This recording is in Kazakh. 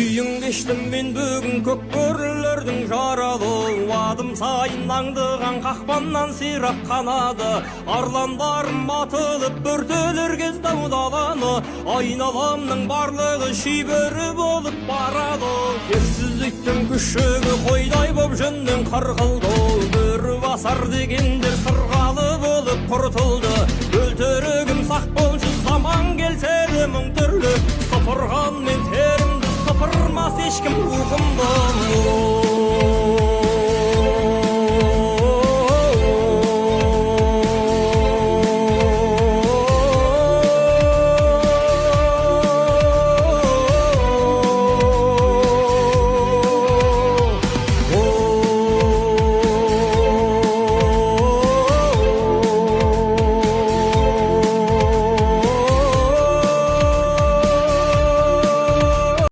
Күйің кештім мен бүгін көк бөрілердің жаралы, адым сайын аңдыған қақпаннан сирақ қанады. Арландарым атылып бөртелер кез даудаланы, айналамның барлығы шибөрі болып барады. Ерсіздіктің күшігі қойдай боп жөннен қарқылды, бөрі басар дегендер сырғалы болып құртылды. Өлтірігім сақ болшы, заман келсе де мың түрлі, сыпырған мен терімді сыпырмас ешкім рухымды.